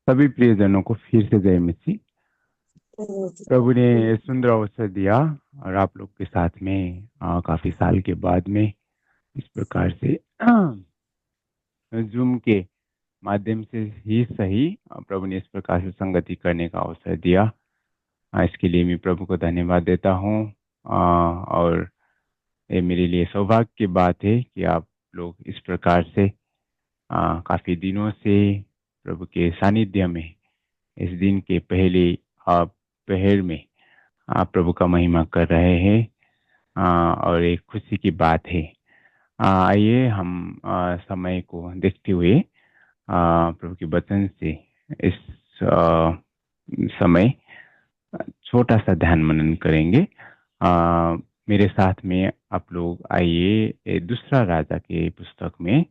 सभी प्रियजनों को फिर से जय मसीह। प्रभु ने सुंदर अवसर दिया और आप लोग के साथ में काफी साल के बाद में इस प्रकार से जूम के माध्यम से ही सही प्रभु ने इस प्रकार से संगति करने का अवसर दिया। इसके लिए मैं प्रभु को धन्यवाद देता हूँ। और ये मेरे लिए सौभाग्य की बात है कि आप लोग इस प्रकार से काफी दिनों से प्रभु के सानिध्य में इस दिन के पहले पहर में आप प्रभु का महिमा कर रहे हैं। और एक खुशी की बात है। आइए हम समय को देखते हुए प्रभु के वचन से इस समय छोटा सा ध्यान मनन करेंगे। मेरे साथ में आप लोग आइए दूसरा राजा के पुस्तक में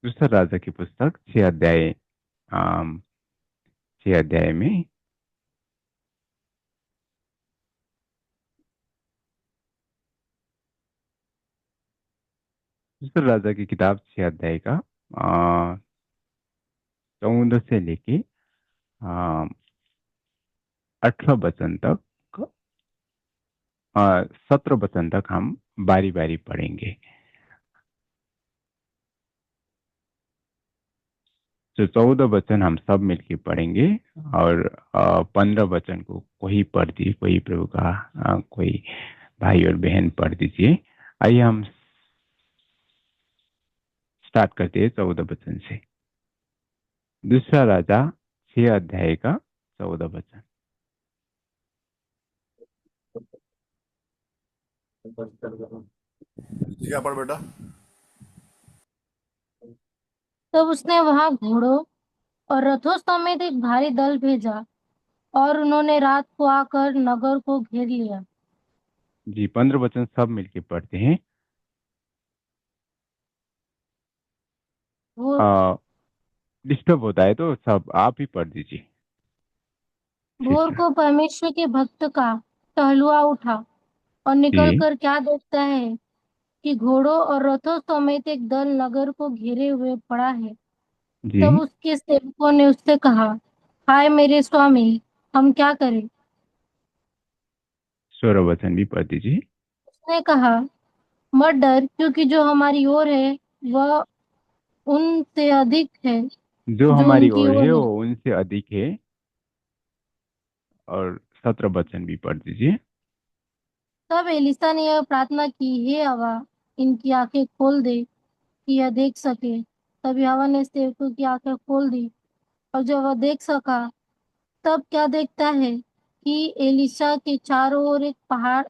दूसरा राजा की पुस्तक 6 अध्याय 6 अध्याय में दूसरा राजा की किताब 6 अध्याय का 14 से लेके 18 वचन तक 17 वचन तक हम बारी बारी पढ़ेंगे। तो 14 वचन हम सब मिलके पढ़ेंगे और 15 वचन को कोई पढ़ दी, कोई प्रभु का कोई भाई और बहन पढ़ दीजिए। आइए हम स्टार्ट करते हैं 14 वचन से। दूसरा राजा 6 अध्याय का 14 वचन। क्या पढ़ बेटा। तब उसने वहां घोड़ों और रथों समेत एक भारी दल भेजा और उन्होंने रात को आकर नगर को घेर लिया। जी, 15 वचन सब मिलके पढ़ते हैं। भोर डिस्टर्ब होता है तो सब आप ही पढ़ दीजिए। ठीक भोर है। को परमेश्वर के भक्त का टहलुआ उठा और जी। निकलकर क्या देखता है कि घोड़ों और रथों समेत एक दल नगर को घेरे हुए पड़ा है। तब जी। उसके सेवकों ने उससे कहा, हाय मेरे स्वामी, हम क्या करें? 16 वचन भी पढ़ दीजिए। उसने कहा, मत डर, क्योंकि जो हमारी ओर है वह उनसे अधिक है जो जो हमारी उनकी ओर ओर है है। वो उनसे अधिक है। और 17 वचन भी पढ़ दीजिए। तब एलिसा ने यह प्रार्थना की, हे हवा, इनकी आंखें खोल दे कि यह देख सके। तब यहोवा ने सेवकों की आंखें खोल दी और जब वह देख सका, तब क्या देखता है कि एलिशा के चारों ओर एक पहाड़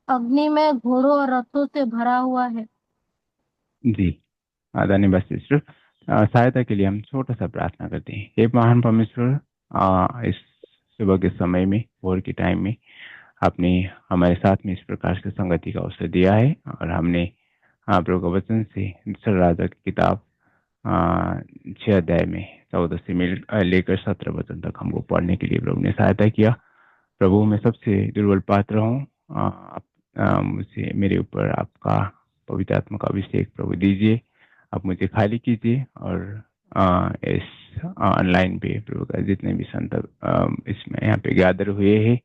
अग्नि में घोड़ों और रथों से भरा हुआ है। जी, धन्यवाद सिस्टर। सहायता के लिए हम छोटा सा प्रार्थना करते हैं। हे महान परमेश्वर, इस सुबह के समय में, भोर के टाइम में आपने हमारे साथ में इस प्रकार से संगति का अवसर दिया है और हमने आप लोग का वचन से दूसरा राजा की किताब 6 अध्याय में 14 से लेकर 17 वचन तक हमको पढ़ने के लिए प्रभु ने सहायता किया। प्रभु, मैं सबसे दुर्बल पात्र हूँ। आप मुझे मेरे ऊपर आपका पवित्र आत्मा का अभिषेक प्रभु दीजिए। आप मुझे खाली कीजिए और इस ऑनलाइन पे प्रभु का जितने भी संत इसमें यहाँ पे गैदर हुए हैं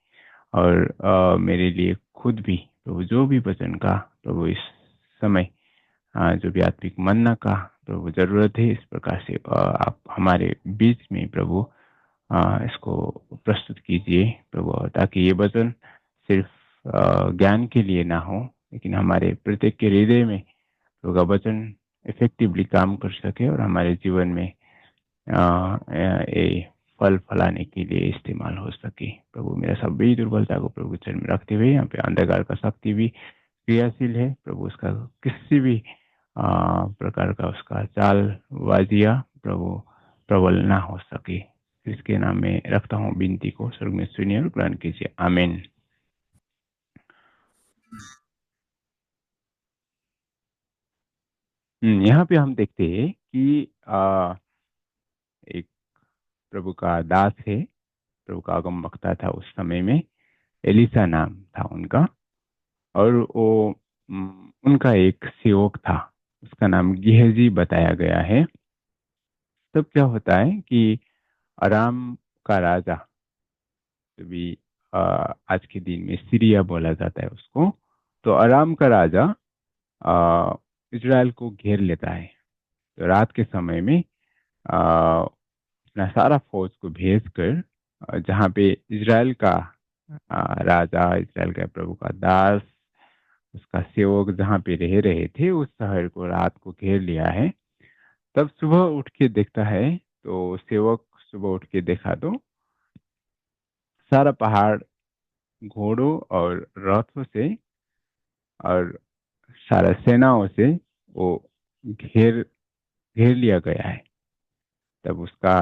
और मेरे लिए खुद भी प्रभु जो भी वचन का प्रभु इस समय जो भी आत्मिक मन्ना का प्रभु जरूरत है, इस प्रकार से आप हमारे बीच में प्रभु इसको प्रस्तुत कीजिए प्रभु, ताकि ये वचन सिर्फ ज्ञान के लिए ना हो, लेकिन हमारे प्रत्येक के हृदय में प्रभु का वचन इफेक्टिवली काम कर सके और हमारे जीवन में ये फल फलाने के लिए इस्तेमाल हो सके। प्रभु, मेरा सभी दुर्बलता को प्रभु चरण में रखते हुए, यहाँ पे अंधकार का शक्ति भी क्रियाशील है प्रभु, उसका किसी भी प्रकार का उसका चालबाजिया प्रभु प्रबल ना हो सके। इसके नाम में रखता हूँ विनती को, स्वर्ग में सुनिए और ग्रहण कीजिए। आमीन। यहाँ पे हम देखते हैं कि एक प्रभु का दास है, प्रभु का आगम वक्ता था उस समय में, एलिसा नाम था उनका। और वो उनका एक सेवक था, उसका नाम गेहजी बताया गया है। तब क्या होता है कि अराम का राजा, जो भी आज के दिन में सीरिया बोला जाता है उसको, तो अराम का राजा इजराइल को घेर लेता है। तो रात के समय में अपना सारा फौज को भेजकर जहाँ पे इजराइल का राजा, इजराइल का प्रभु का दास, उसका सेवक जहाँ पे रह रहे थे, उस शहर को रात को घेर लिया है। तब सुबह उठ के देखता है, तो सेवक सुबह उठ के देखा तो सारा पहाड़ घोड़ों और रथों से और सारा सेनाओं से वो घेर घेर लिया गया है। तब उसका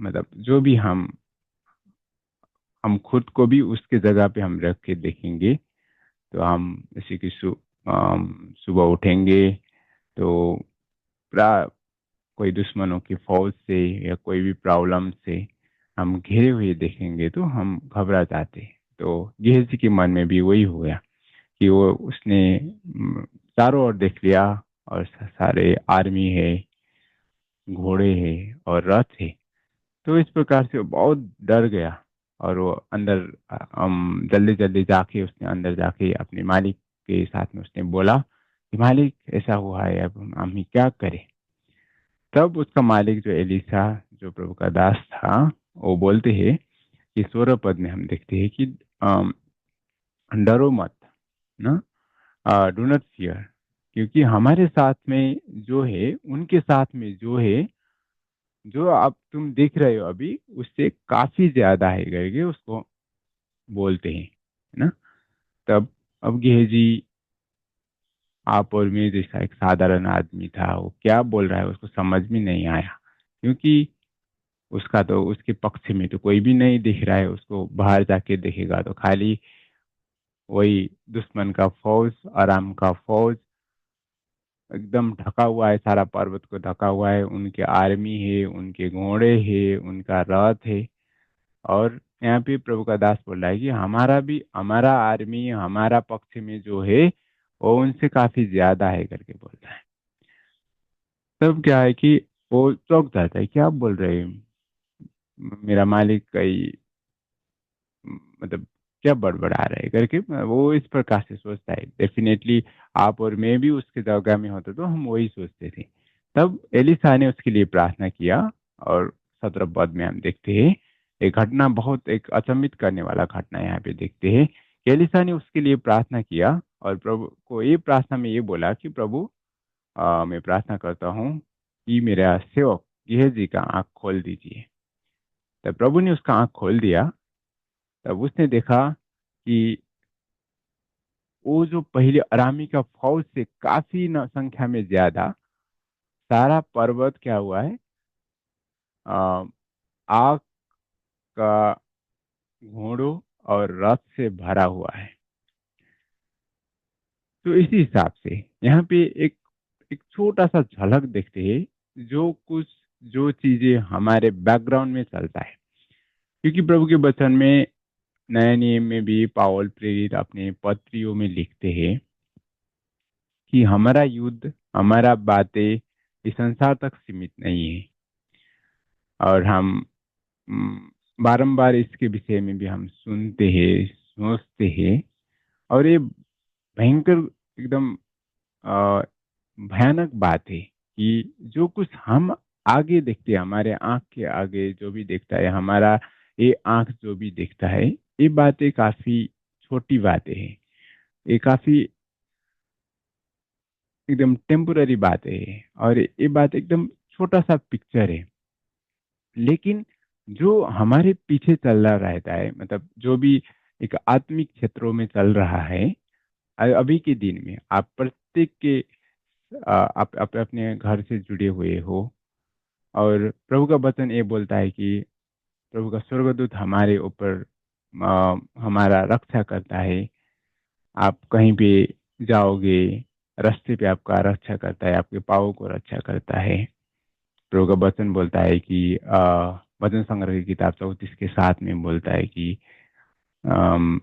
मतलब जो भी हम खुद को भी उसके जगह पे हम रख के देखेंगे, तो हम जैसे कि सुबह उठेंगे तो पूरा कोई दुश्मनों की फौज से या कोई भी प्रॉब्लम से हम घिरे हुए देखेंगे तो हम घबरा जाते। तो गेहजी के मन में भी वही हुआ कि वो उसने चारों ओर देख लिया और सारे आर्मी है, घोड़े है और रथ है। तो इस प्रकार से वो बहुत डर गया और वो अंदर जल्दी जल्दी जाके उसने अंदर जाके अपने मालिक के साथ में उसने बोला कि मालिक ऐसा हुआ है, अब हम क्या करें। तब उसका मालिक जो एलिसा, जो प्रभु का दास था, वो बोलते हैं कि 16 पद में हम देखते हैं कि अम, डरो मत ना, डू नॉट फियर, क्योंकि हमारे साथ में जो है, उनके साथ में जो है, जो आप तुम देख रहे हो अभी, उससे काफी ज्यादा है करके उसको बोलते हैं, है ना। तब अब गेहजी, आप और मैं जैसा एक साधारण आदमी था, वो क्या बोल रहा है उसको समझ में नहीं आया, क्योंकि उसका तो उसके पक्ष में तो कोई भी नहीं दिख रहा है। उसको बाहर जाके देखेगा तो खाली वही दुश्मन का फौज, आराम का फौज एकदम ढका हुआ है, सारा पर्वत को ढका हुआ है, उनके आर्मी है, उनके घोड़े है, उनका रथ है। और यहाँ पे प्रभु का दास बोल रहा है कि हमारा भी, हमारा आर्मी हमारा पक्ष में जो है वो उनसे काफी ज्यादा है करके बोलता है। तब क्या है कि वो चौंक जाता है, क्या आप बोल रहे हैं, मेरा मालिक कई मतलब क्या बड़बड़ा रहा है करके वो इस प्रकार से सोचता है। डेफिनेटली आप और मैं भी उसके जगह में होते तो हम वही सोचते थे। तब एलिसा ने उसके लिए प्रार्थना किया, और 17 पद में हम देखते हैं एक घटना, बहुत एक अचंभित करने वाला घटना यहाँ पे देखते हैं कि एलिसा ने उसके लिए प्रार्थना किया और प्रभु को ये प्रार्थना में ये बोला कि प्रभु, मैं प्रार्थना करता हूँ कि मेरा सेवक गेहजी का आंख खोल दीजिए। तब प्रभु ने उसका आंख खोल दिया। तब उसने देखा कि वो जो पहले अरामी का फौज से काफी संख्या में ज्यादा, सारा पर्वत क्या हुआ है, आ, आग का, घोड़ों और रथ से भरा हुआ है। तो इसी हिसाब से यहाँ पे एक एक छोटा सा झलक देखते हैं, जो कुछ जो चीजें हमारे बैकग्राउंड में चलता है, क्योंकि प्रभु के वचन में, नए नियम में भी पावल प्रेरित अपने पत्रियों में लिखते हैं कि हमारा युद्ध, हमारा बातें इस संसार तक सीमित नहीं है। और हम बारंबार इसके विषय में भी हम सुनते हैं, सोचते हैं। और ये भयंकर, एकदम अ, भयानक बात है कि जो कुछ हम आगे देखते हैं, हमारे आंख के आगे जो भी देखता है, हमारा ये आंख जो भी देखता है, ये बातें काफी छोटी बातें हैं। ये काफी एकदम टेम्पोररी बातें हैं, और ये बात एकदम छोटा सा पिक्चर है। लेकिन जो हमारे पीछे चल रहा रहता है, मतलब जो भी एक आत्मिक क्षेत्रों में चल रहा है, अभी के दिन में आप प्रत्येक के आप अपने घर से जुड़े हुए हो। और प्रभु का वचन ये बोलता है कि प्रभु का स्वर्गदूत हमारे ऊपर हमारा रक्षा करता है। आप कहीं पे जाओगे, रास्ते पे आपका रक्षा करता है, आपके पाँव को रक्षा करता है। प्रभु का वचन बोलता है कि वचन संग्रह की किताब 34 के 7 में बोलता है कि अम,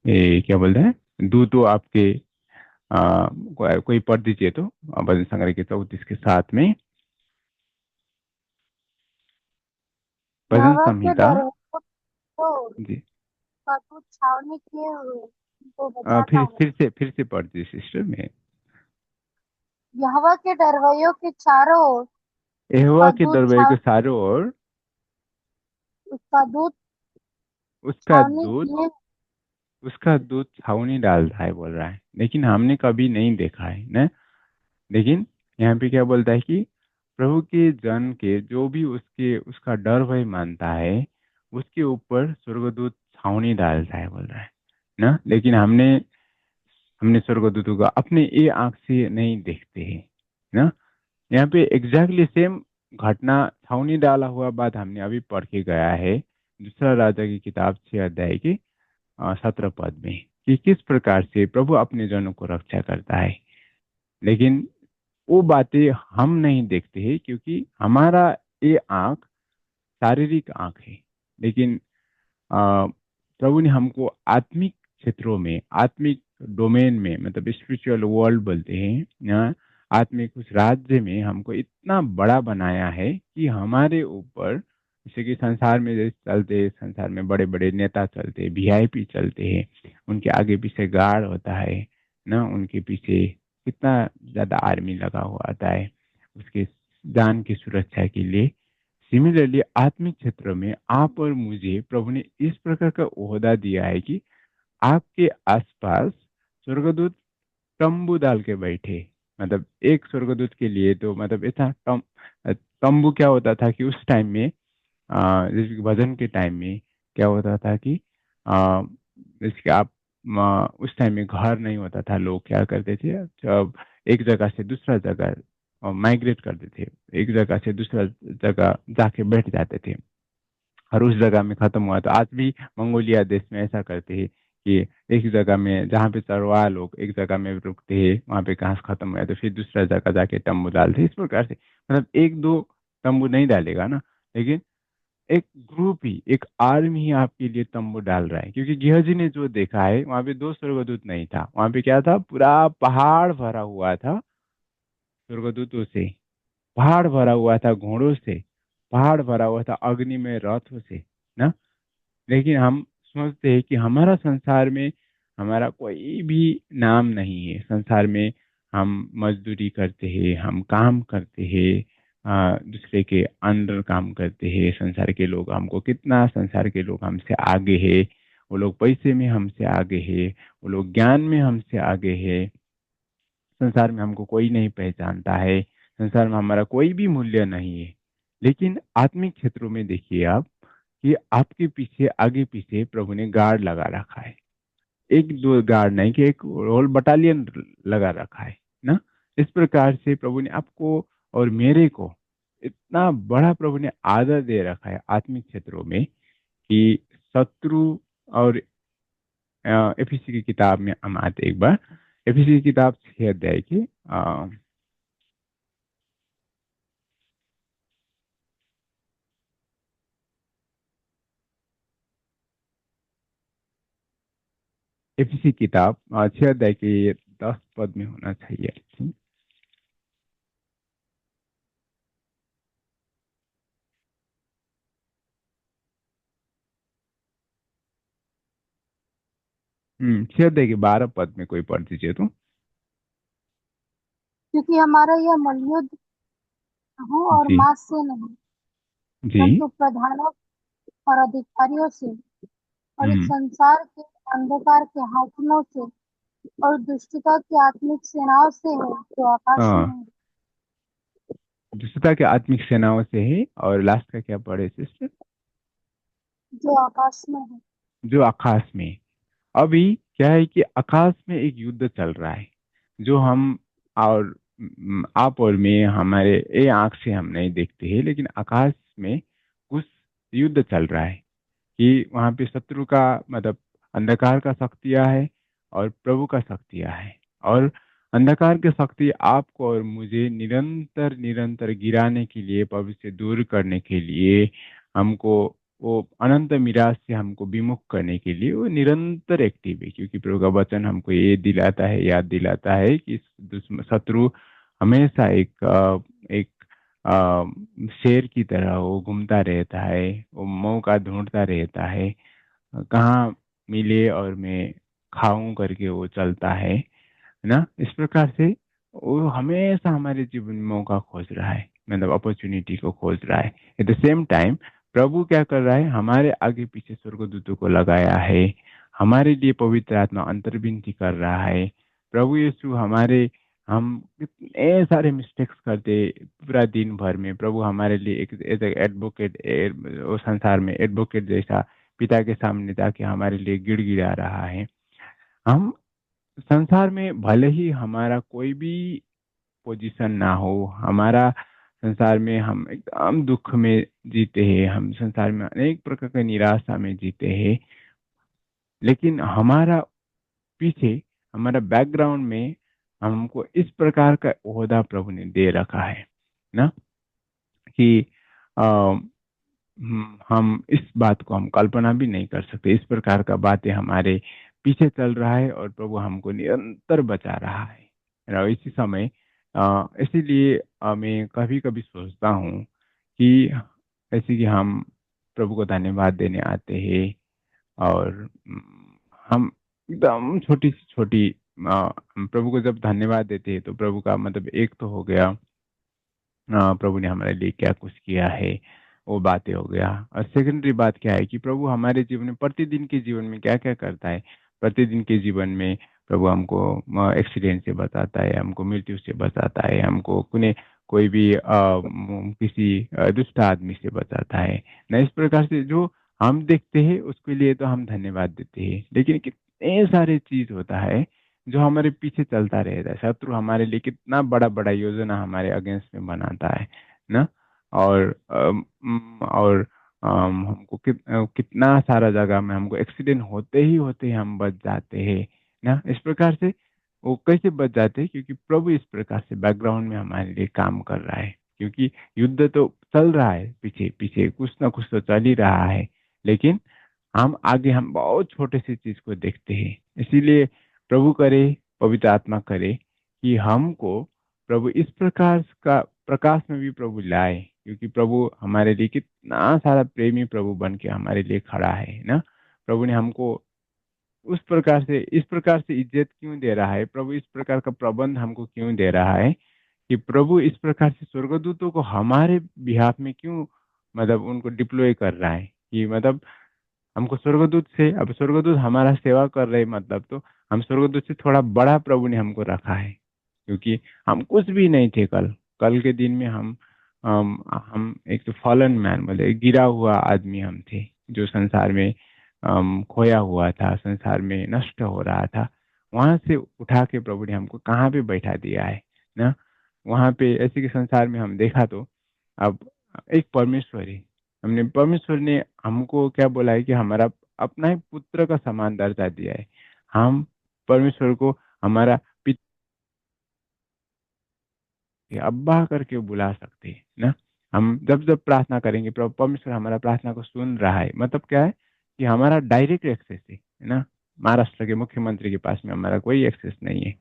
ये क्या बोलता है, दूतों आपके कोई पढ़ दीजिए तो भजन संग्रह के 34 के साथ में भजन यहोवा के संहिता। डर को जी। कटु छावनी किए हुए उनको बचाता है। फिर से पढ़ दीजिए सिस्टर में। यहोवा के डरवैयों के चारों ओर यहोवा उसका के दूत दरबार के चारों ओर उसका दूत उसका छावनी दूत किए। उसका दूत छावनी डालता है बोल रहा है, लेकिन हमने कभी नहीं देखा है ना। लेकिन यहाँ पे क्या बोलता है कि प्रभु के जन के जो भी उसके उसका डर भय मानता है उसके ऊपर स्वर्गदूत छावनी डालता है बोल रहा है ना। लेकिन हमने हमने स्वर्गदूतों को अपने ये आंख से नहीं देखते हैं ना। यहाँ पे एग्जैक्टली सेम घटना छावनी डाला हुआ बात हमने अभी पढ़ के गया है दूसरा राजा की किताब 6 अध्याय के 17 पद में, कि किस प्रकार से प्रभु अपने जनों को रक्षा करता है। लेकिन वो बातें हम नहीं देखते हैं क्योंकि हमारा ये आंख शारीरिक आंख है। लेकिन प्रभु ने हमको आत्मिक क्षेत्रों में, आत्मिक डोमेन में, मतलब स्पिरिचुअल वर्ल्ड बोलते हैं यहाँ, आत्मिक उस राज्य में हमको इतना बड़ा बनाया है कि हमारे ऊपर, जैसे कि संसार में जैसे चलते हैं, संसार में बड़े बड़े नेता चलते हैं, वीआईपी चलते हैं, उनके आगे पीछे गार्ड होता है ना, उनके पीछे कितना ज्यादा आर्मी लगा हुआ आता है उसके जान की सुरक्षा के लिए। सिमिलरली आत्मिक क्षेत्र में आप और मुझे प्रभु ने इस प्रकार का ओहदा दिया है कि आपके आसपास स्वर्गदूत तंबू डाल के बैठे। मतलब एक स्वर्गदूत के लिए तो मतलब ऐसा तंबू क्या होता था कि उस टाइम में जैसे कि भजन के टाइम में क्या होता था कि अ, जैसे कि आप उस टाइम में घर नहीं होता था, लोग क्या करते थे जब एक जगह से दूसरा जगह माइग्रेट करते थे, एक जगह से दूसरा जगह जाके बैठ जाते थे और उस जगह में खत्म हुआ। तो आज भी मंगोलिया देश में ऐसा करते हैं कि एक जगह में जहाँ पे चरवाहा लोग एक जगह में रुकते हैं, वहाँ पे घास खत्म हुआ तो फिर दूसरा जगह जाके तंबू डालते हैं। इस प्रकार से मतलब एक दो तंबू नहीं डालेगा ना, लेकिन एक ग्रुप ही, एक आर्मी ही आपके लिए तंबू डाल रहा है। क्योंकि गिहजी ने जो देखा है वहां पे दो स्वर्गदूत नहीं था, वहां पे क्या था, पूरा पहाड़ भरा हुआ था स्वर्गदूतों से, पहाड़ भरा हुआ था घोड़ों से, पहाड़ भरा हुआ था अग्नि में रथों से ना। लेकिन हम सोचते हैं कि हमारा संसार में हमारा कोई भी नाम नहीं है, संसार में हम मजदूरी करते हैं, हम काम करते हैं, दूसरे के अंडर काम करते हैं। संसार के लोग हमको कितना, संसार के लोग हमसे आगे है, वो लोग पैसे में हमसे आगे है, वो लोग ज्ञान में हमसे आगे है। संसार में हमको कोई नहीं पहचानता है, संसार में हमारा कोई भी मूल्य नहीं है। लेकिन आत्मिक क्षेत्रों में देखिए आप कि आपके पीछे, आगे पीछे प्रभु ने गार्ड लगा रखा है। एक दो गार्ड नहीं कि एक होल बटालियन लगा रखा है ना। इस प्रकार से प्रभु ने आपको और मेरे को इतना बड़ा प्रभु ने आदर दे रखा है आत्मिक क्षेत्रों में कि शत्रु और एफिसी की किताब में हम आते एक बार, एफिसी की किताब 6 अध्याय के एफिसी किताब 6 अध्याय के 10 पद में होना चाहिए I think। हम्म, 6 अध्याय के 12 पद में कोई पढ़ दीजिए तो। क्योंकि हमारा यह मलयुद्ध हो और जी। मांस से नहीं, जी। परंतु प्रधानों और अधिकारियों से और इस हम्म। संसार के अंधकार के हाकिमों से और दुष्टता की आत्मिक सेनाओं से है जो आकाश में हाँ, है। दुष्टता के आत्मिक सेनाओं से है, और लास्ट का क्या पढ़े सिस्टर? जो आकाश में है। जो आकाश में। अभी क्या है कि आकाश में एक युद्ध चल रहा है जो हम और आप और मैं हमारे ये आंख से हम नहीं देखते हैं, लेकिन आकाश में कुछ युद्ध चल रहा है कि वहां पे शत्रु का मतलब अंधकार का शक्तियां है और प्रभु का शक्तियां है। और अंधकार की शक्ति आपको और मुझे निरंतर निरंतर गिराने के लिए, प्रभु से दूर करने के लिए हमको वो अनंत मिराज से हमको विमुख करने के लिए वो निरंतर एक्टिव है, क्योंकि प्रभु का वचन हमको ये दिलाता है, याद दिलाता है कि दुश्मन शत्रु हमेशा एक शेर की तरह वो घूमता रहता है, वो मौका ढूंढता रहता है, कहाँ मिले और मैं खाऊं करके वो चलता है ना। इस प्रकार से वो हमेशा हमारे जीवन में मौका खोज रहा है, मतलब अपॉर्चुनिटी को खोज रहा है। एट द सेम टाइम प्रभु क्या कर रहा है, हमारे आगे पीछे स्वर्गदूतों को लगाया है, हमारे लिए पवित्र आत्मा अंतर्विनती कर रहा है। प्रभु यीशु हमारे, हम कितने सारे मिस्टेक्स करते पूरा दिन भर में, प्रभु हमारे लिए एक एडवोकेट, संसार में एडवोकेट जैसा पिता के सामने जाके हमारे लिए गिड़गिड़ा रहा है। हम संसार में भले ही हमारा कोई भी पोजीशन ना हो, हमारा संसार में हम एकदम दुख में जीते हैं, हम संसार में अनेक प्रकार की निराशा में जीते हैं, लेकिन हमारा पीछे, हमारा बैकग्राउंड में हमको इस प्रकार का ओहदा प्रभु ने दे रखा है ना, कि हम इस बात को हम कल्पना भी नहीं कर सकते। इस प्रकार का बातें हमारे पीछे चल रहा है और प्रभु हमको निरंतर बचा रहा है। और इसी समय इसीलिए मैं कभी कभी सोचता हूँ कि ऐसे कि हम प्रभु को धन्यवाद देने आते हैं, और हम एकदम छोटी सी छोटी हम प्रभु को जब धन्यवाद देते हैं तो प्रभु का मतलब एक तो हो गया प्रभु ने हमारे लिए क्या कुछ किया है, वो बातें हो गया। और सेकेंडरी बात क्या है कि प्रभु हमारे जीवन में प्रतिदिन के जीवन में क्या क्या करता है। प्रतिदिन के जीवन में प्रभु हमको एक्सीडेंट से बचाता है, हमको मृत्यु से बचाता है, हमको कोई भी किसी दुष्ट आदमी से बचाता है ना। इस प्रकार से जो हम देखते हैं उसके लिए तो हम धन्यवाद देते हैं, लेकिन कितने सारे चीज होता है जो हमारे पीछे चलता रहता है। शत्रु हमारे लिए कितना बड़ा बड़ा योजना हमारे अगेंस्ट में बनाता है ना। और हमको कितना सारा जगह में हमको एक्सीडेंट होते ही हम बच जाते हैं ना। इस प्रकार से वो कैसे बच जाते हैं, क्योंकि प्रभु इस प्रकार से बैकग्राउंड में हमारे लिए काम कर रहा है। क्योंकि युद्ध तो चल रहा है, पीछे पीछे कुछ ना कुछ तो चल ही रहा है, लेकिन हम आगे हम बहुत छोटे से चीज को देखते हैं। इसीलिए प्रभु करे, पवित्र आत्मा करे कि हमको प्रभु इस प्रकार का प्रकाश में भी प्रभु लाए, क्योंकि प्रभु हमारे लिए कितना सारा प्रेमी प्रभु बन के हमारे लिए खड़ा है ना। प्रभु ने हमको उस प्रकार से, इस प्रकार से इज्जत क्यों दे रहा है, प्रभु इस प्रकार का प्रबंध हमको क्यों दे रहा है, कि प्रभु इस प्रकार से स्वर्गदूतों को हमारे बिहाफ में क्यों, मतलब उनको डिप्लॉय कर रहा है, कि मतलब हमको स्वर्गदूत से, अब स्वर्गदूत हमारा सेवा कर रहे मतलब तो हम स्वर्गदूत से थोड़ा बड़ा प्रभु ने हमको रखा है। क्योंकि हम कुछ भी नहीं थे कल, कल के दिन में हम एक तो फॉलन मैन बोले, गिरा हुआ आदमी हम थे, जो संसार में खोया हुआ था, संसार में नष्ट हो रहा था। वहां से उठा के प्रभु ने हमको कहाँ पे बैठा दिया है ना। वहां पे ऐसे कि संसार में हम देखा तो अब एक परमेश्वर है, हमने परमेश्वर ने हमको क्या बोला है कि हमारा अपना ही पुत्र का समान दर्जा दिया है। हम परमेश्वर को हमारा अब्बा करके बुला सकते हैं ना। हम जब जब प्रार्थना करेंगे प्रभु परमेश्वर हमारा प्रार्थना को सुन रहा है, मतलब क्या है कि हमारा डायरेक्ट एक्सेस है ना। महाराष्ट्र के मुख्यमंत्री के पास में हमारा कोई एक्सेस नहीं है,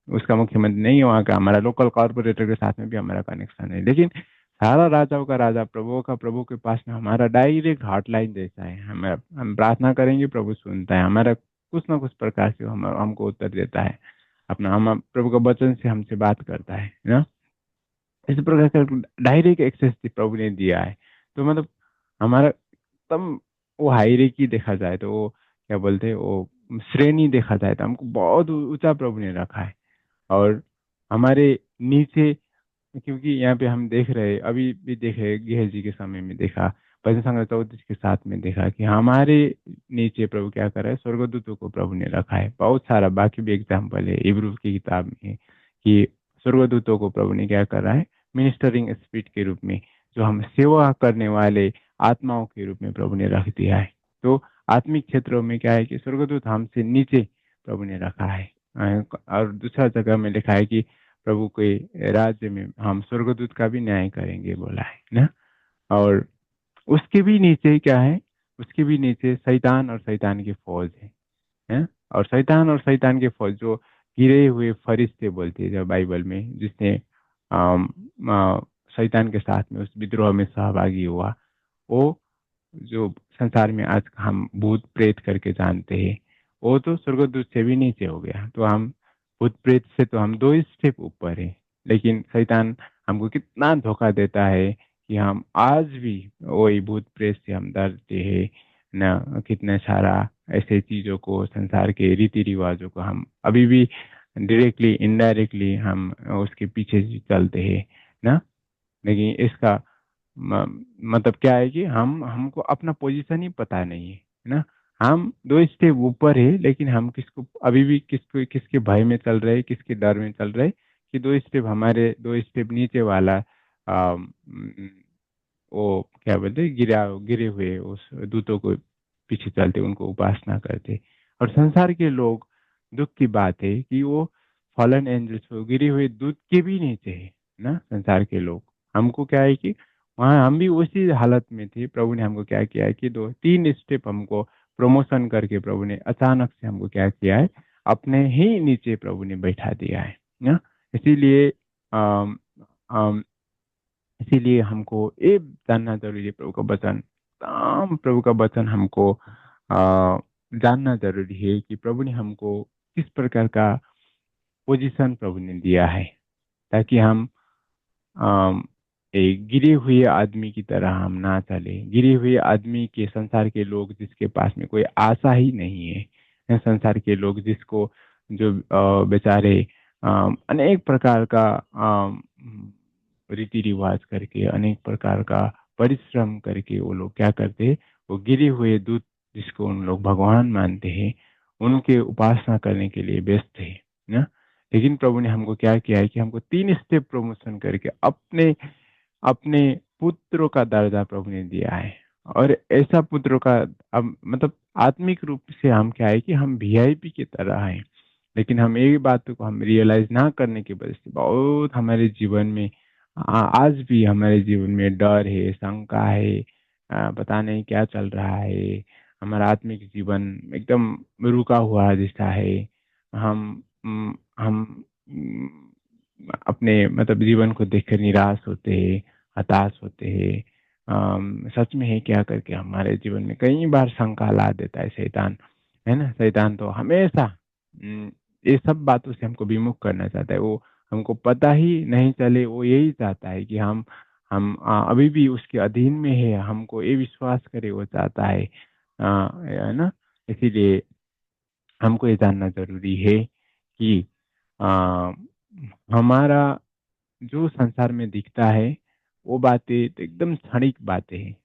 उसका मुख्यमंत्री नहीं है वहाँ का, हमारा लोकल कॉर्पोरेटर के साथ में भी हमारा कनेक्शन है, लेकिन सारा राजाओं का राजा, प्रभुओं का प्रभु के पास में हमारा डायरेक्ट हॉटलाइन जैसा है। हम प्रार्थना करेंगे प्रभु सुनता है, हमारा कुछ ना कुछ प्रकार से हमको उत्तर देता है, अपना हम प्रभु का वचन से हमसे बात करता है ना। इस प्रकार का डायरेक्ट एक्सेस प्रभु ने दिया है। तो मतलब हमारा एकदम वो हायरार्की देखा जाए तो वो क्या बोलते हैं, वो श्रेणी देखा जाए तो हमको बहुत ऊंचा प्रभु ने रखा है। और हमारे नीचे, क्योंकि यहाँ पे हम देख रहे, अभी भी देख रहे, गेहजी के समय में देखा, भजन संग्रह 34 के साथ में देखा कि हमारे नीचे प्रभु क्या कर रहा है, स्वर्गदूतों को प्रभु ने रखा है। बहुत सारा बाकी भी एग्जाम्पल है इब्रू की किताब में, कि स्वर्गदूतों को प्रभु ने क्या कर रहा है, मिनिस्टरिंग स्पिरिट के रूप में, जो हम सेवा करने वाले आत्माओं के रूप में प्रभु ने रख दिया है। तो आत्मिक क्षेत्रों में क्या है कि स्वर्गदूत हमसे नीचे प्रभु ने रखा है। और दूसरा जगह में लिखा है कि प्रभु के राज्य में हम स्वर्गदूत का भी न्याय करेंगे बोला है ना। और उसके भी नीचे क्या है, उसके भी नीचे शैतान और शैतान की फौज है। और शैतान और शैतान के फौज जो गिरे हुए फरिश्ते बोलते हैं जब बाइबल में, जिसने अम, अ, शैतान के साथ में उस विद्रोह में सहभागी हुआ, वो जो संसार में आज हम भूत प्रेत करके जानते हैं, वो तो स्वर्गदूत से भी नीचे हो गया। तो हम भूत प्रेत से तो हम 2 स्टेप ऊपर है। लेकिन शैतान हमको कितना धोखा देता है कि हम आज भी वही भूत प्रेत से हम डरते हैं न। कितने सारा ऐसे चीजों को, संसार के रीति रिवाजों को हम अभी भी डायरेक्टली इनडायरेक्टली हम उसके पीछे चलते हैं ना। लेकिन इसका मतलब क्या है कि हमको अपना पोजीशन ही पता नहीं है ना। हम 2 स्टेप ऊपर है, लेकिन हम किसको अभी भी किसको किसके भय में चल रहे, किसके डर में चल रहे, कि 2 स्टेप हमारे 2 स्टेप नीचे वाला वो क्या बोलते गिरे हुए उस दूतों को पीछे चलते, उनको उपासना करते। और संसार के लोग, दुख की बात है कि वो फॉलन एंजल्स को गिरे हुए दूत के भी नीचे है ना, संसार के लोग। हमको क्या है कि वहाँ हम भी उसी हालत में थे। प्रभु ने हमको क्या किया है कि 2 3 स्टेप हमको प्रमोशन करके प्रभु ने अचानक से हमको क्या किया है, अपने ही नीचे प्रभु ने बैठा दिया है ना। इसीलिए अम, अम, इसीलिए हमको ये जानना जरूरी है, प्रभु का वचन, तमाम प्रभु का वचन हमको जानना जरूरी है कि प्रभु ने हमको किस प्रकार का पोजीशन प्रभु ने दिया है, ताकि हम अम, एक गिरे हुए आदमी की तरह हम ना चले। गिरे हुए आदमी के, संसार के लोग जिसके पास में कोई आशा ही नहीं है, संसार के लोग जिसको जो बेचारे अनेक प्रकार का रीति रिवाज करके, अनेक प्रकार का परिश्रम करके वो लोग क्या करते हैं, वो गिरे हुए दूत जिसको उन लोग भगवान मानते हैं, उनके उपासना करने के लिए व्यस्त है ना। लेकिन प्रभु ने हमको क्या किया है कि हमको 3 स्टेप प्रमोशन करके अपने अपने पुत्रों का दर्जा प्रभु ने दिया है। और ऐसा पुत्रों का, अब मतलब आत्मिक रूप से हम क्या है कि हम वीआईपी की तरह हैं। लेकिन हम एक बात को हम रियलाइज ना करने की वजह से बहुत हमारे जीवन में आज भी हमारे जीवन में डर है, शंका है, पता नहीं क्या चल रहा है। हमारा आत्मिक जीवन एकदम रुका हुआ जैसा है। हम अपने मतलब जीवन को देखकर निराश होते हैं, हताश होते हैं। सच में है क्या करके हमारे जीवन में कई बार शंका ला देता है शैतान, है ना। शैतान तो हमेशा ये सब बातों से हमको विमुख करना चाहता है। वो हमको पता ही नहीं चले, वो यही चाहता है कि हम अभी भी उसके अधीन में है, हमको ये विश्वास करे वो चाहता है ना। इसीलिए हमको ये जानना जरूरी है कि आ, हमारा जो संसार में दिखता है वो बातें तो एकदम क्षणिक बातें हैं,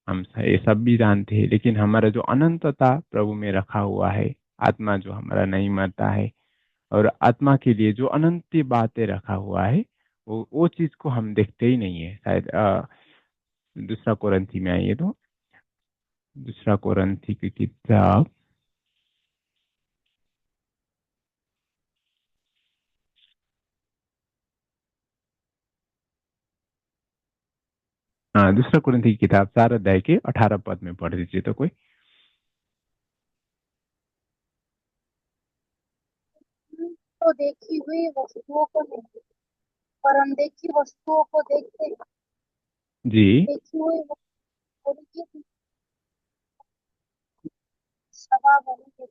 हम ये सब भी जानते हैं। लेकिन हमारा जो अनंतता प्रभु में रखा हुआ है, आत्मा जो हमारा नहीं मरता है, और आत्मा के लिए जो अनंत बातें रखा हुआ है, वो चीज को हम देखते ही नहीं है शायद। दूसरा कोरंथी में आइए तो, दूसरा कोरंथी की किताब, दूसरा कुरिन्थी की किताब 4 अध्याय के 18 पद में पढ़ दीजिए तो कोई। तो देखी हुई वस्तुओं को नहीं, पर अनदेखी वस्तुओं को देखते हैं। जी। देखी हुई वस्तुओं की सदा बनी है।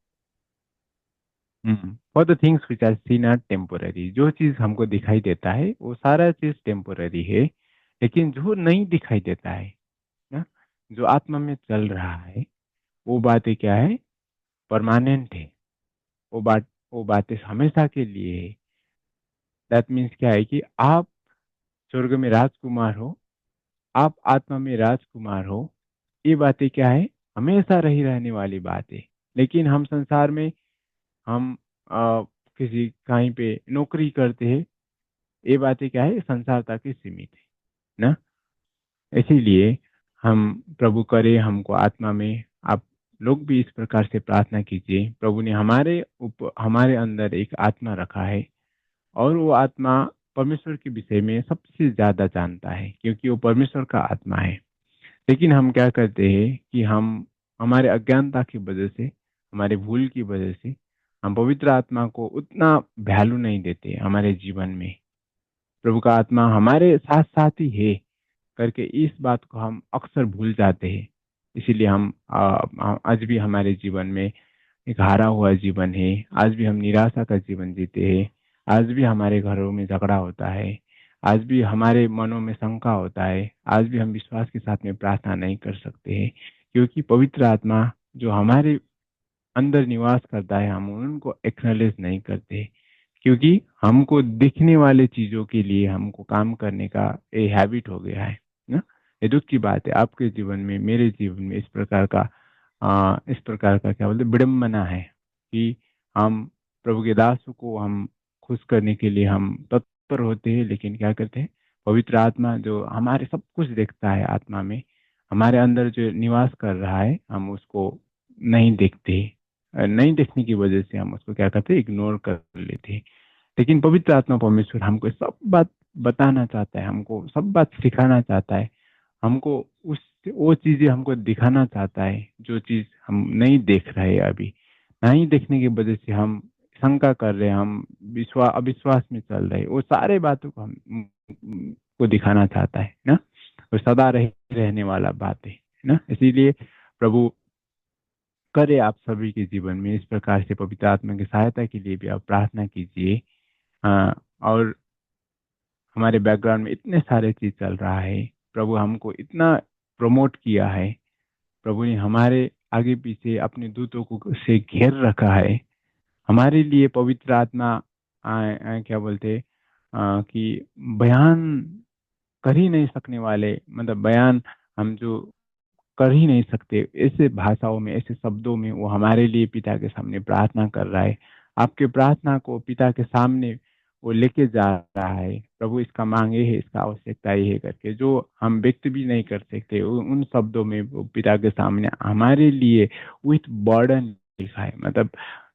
For the things which are seen are temporary, जो चीज हमको दिखाई देता है वो सारा चीज टेम्पोररी है। लेकिन जो नहीं दिखाई देता है ना, जो आत्मा में चल रहा है, वो बातें क्या है, परमानेंट है। वो बातें हमेशा के लिए है। दैट मीन्स क्या है कि आप स्वर्ग में राजकुमार हो, आप आत्मा में राजकुमार हो, ये बातें क्या है, हमेशा रही रहने वाली बात है। लेकिन हम संसार में हम किसी कहीं पे नौकरी करते हैं, ये बातें क्या है, संसार तक ही सीमित है ना। इसीलिए हम प्रभु करे हमको आत्मा में, आप लोग भी इस प्रकार से प्रार्थना कीजिए। प्रभु ने हमारे अंदर एक आत्मा रखा है, और वो आत्मा परमेश्वर के विषय में सबसे ज्यादा जानता है, क्योंकि वो परमेश्वर का आत्मा है। लेकिन हम क्या करते हैं कि हम हमारे अज्ञानता की वजह से, हमारे भूल की वजह से हम पवित्र आत्मा को उतना वैल्यू नहीं देते हमारे जीवन में। प्रभु का आत्मा हमारे साथ साथ ही है करके इस बात को हम अक्सर भूल जाते हैं। इसीलिए हम आज भी हमारे जीवन में एक हारा हुआ जीवन है। आज भी हम निराशा का जीवन जीते हैं। आज भी हमारे घरों में झगड़ा होता है। आज भी हमारे मनों में शंका होता है। आज भी हम विश्वास के साथ में प्रार्थना नहीं कर सकते हैं, क्योंकि पवित्र आत्मा जो हमारे अंदर निवास करता है, हम उनको एक्नॉलेज नहीं करते, क्योंकि हमको दिखने वाले चीजों के लिए हमको काम करने का ये हैबिट हो गया है ना। ये दुख की बात है, आपके जीवन में, मेरे जीवन में इस प्रकार का क्या बोलते विडम्बना है कि हम प्रभु के दासों को हम खुश करने के लिए हम तत्पर होते हैं, लेकिन क्या करते हैं, पवित्र आत्मा जो हमारे सब कुछ देखता है, आत्मा में हमारे अंदर जो निवास कर रहा है, हम उसको नहीं देखते। नहीं देखने की वजह से हम उसको क्या करते हैं, इग्नोर कर लेते हैं। लेकिन पवित्र आत्मा परमेश्वर हमको सब बात बताना चाहता है, हमको सब बात सिखाना चाहता है, हमको उस वो चीजें हमको दिखाना चाहता है जो चीज हम नहीं देख रहे हैं अभी। नहीं देखने की वजह से हम शंका कर रहे हैं, हम अविश्वास में चल रहे हैं। वो सारे बातों को हम को दिखाना चाहता है ना। वो सदा रहने वाला बात है ना। इसीलिए प्रभु करे आप सभी के जीवन में इस प्रकार से पवित्र आत्मा की सहायता के लिए भी आप प्रार्थना कीजिए। और हमारे बैकग्राउंड में इतने सारे चीज चल रहा है, प्रभु हमको इतना प्रमोट किया है, प्रभु ने हमारे आगे पीछे अपने दूतों को से घेर रखा है। हमारे लिए पवित्र आत्मा क्या बोलते कि बयान कर ही नहीं सकने वाले, मतलब बयान हम जो कर ही नहीं सकते ऐसे भाषाओं में, ऐसे शब्दों में वो हमारे लिए पिता के सामने प्रार्थना कर रहा है। आपके प्रार्थना को पिता के सामने वो लेके जा रहा है। प्रभु इसका मांगे है, इसका आवश्यकता ये है करके, जो हम व्यक्त भी नहीं कर सकते, उन शब्दों में वो पिता के सामने हमारे लिए विथ बर्डन लिखा है। मतलब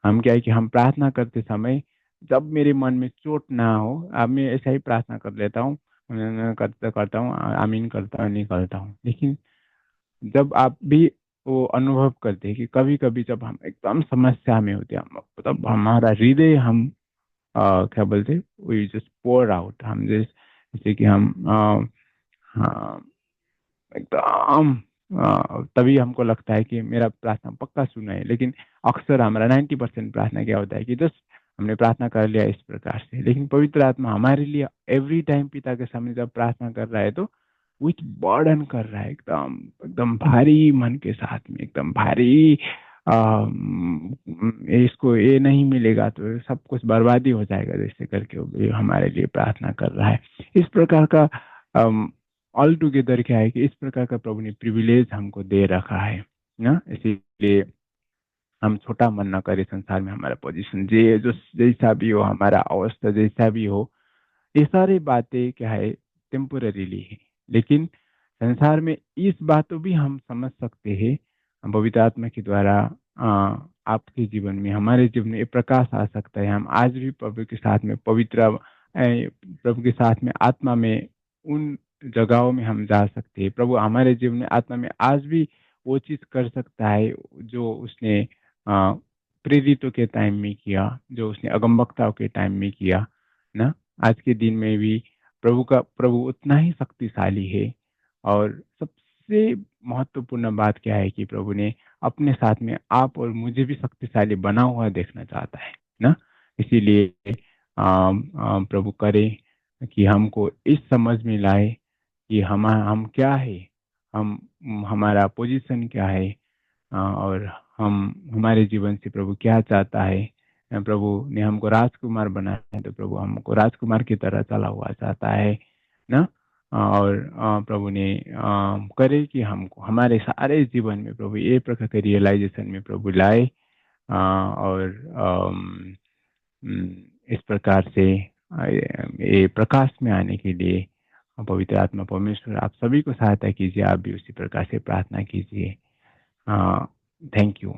हम क्या है कि हम प्रार्थना करते समय जब मेरे मन में चोट ना हो, अब मैं ऐसा ही प्रार्थना कर लेता हूँ, करता करता हूँ, आमीन करता हूँ, नहीं करता हूँ। लेकिन जब आप भी वो अनुभव करते हैं कि कभी कभी जब हम एकदम समस्या में होते हैं, हम तब हमारा हृदय हम क्या बोलते, वी जस्ट पोर आउट, हम जैसे कि हम हाँ, एकदम तभी हमको लगता है कि मेरा प्रार्थना पक्का सुना है। लेकिन अक्सर हमारा 90% प्रार्थना क्या होता है कि जस्ट हमने प्रार्थना कर लिया इस प्रकार से। लेकिन पवित्र आत्मा हमारे लिए एवरी टाइम पिता के सामने जब प्रार्थना कर रहा है तो विथ बर्डन कर रहा है, एकदम एकदम भारी मन के साथ में, एकदम भारी इसको ये नहीं मिलेगा तो सब कुछ बर्बादी हो जाएगा जैसे करके वो भी हमारे लिए प्रार्थना कर रहा है। इस प्रकार का ऑल टुगेदर क्या है कि इस प्रकार का प्रभु ने प्रिविलेज हमको दे रखा है ना। इसीलिए हम छोटा मन न करें संसार में। हमारा पोजीशन जो जैसा भी हो, हमारा अवस्था जैसा भी हो, ये सारी बातें क्या है, टेम्पोररीली है। लेकिन संसार में इस बात को भी हम समझ सकते हैं, हम पवित्र आत्मा के द्वारा आपके जीवन में, हमारे जीवन में ये प्रकाश आ सकता है। हम आज भी प्रभु के साथ में प्रभु के साथ में आत्मा में उन जगहों में हम जा सकते हैं। प्रभु हमारे जीवन में आत्मा में आज भी वो चीज कर सकता है जो उसने प्रेरितों के टाइम में किया, जो उसने अगमवक्ताओं के टाइम में किया ना। आज के दिन में भी प्रभु उतना ही शक्तिशाली है। और सबसे महत्वपूर्ण बात क्या है कि प्रभु ने अपने साथ में आप और मुझे भी शक्तिशाली बना हुआ देखना चाहता है ना। इसीलिए प्रभु करे कि हमको इस समझ में लाए कि हम क्या है, हम हमारा पोजीशन क्या है, और हम हमारे जीवन से प्रभु क्या चाहता है। प्रभु ने हमको राजकुमार बनाया है तो प्रभु हमको राजकुमार की तरह चला हुआ चाहता है ना। और प्रभु ने करे कि हमको हमारे सारे जीवन में प्रभु ये प्रकार के रियलाइजेशन में प्रभु लाए। और इस प्रकार से ये प्रकाश में आने के लिए पवित्र आत्मा परमेश्वर आप सभी को सहायता कीजिए। आप भी उसी प्रकार से प्रार्थना कीजिए। Thank you.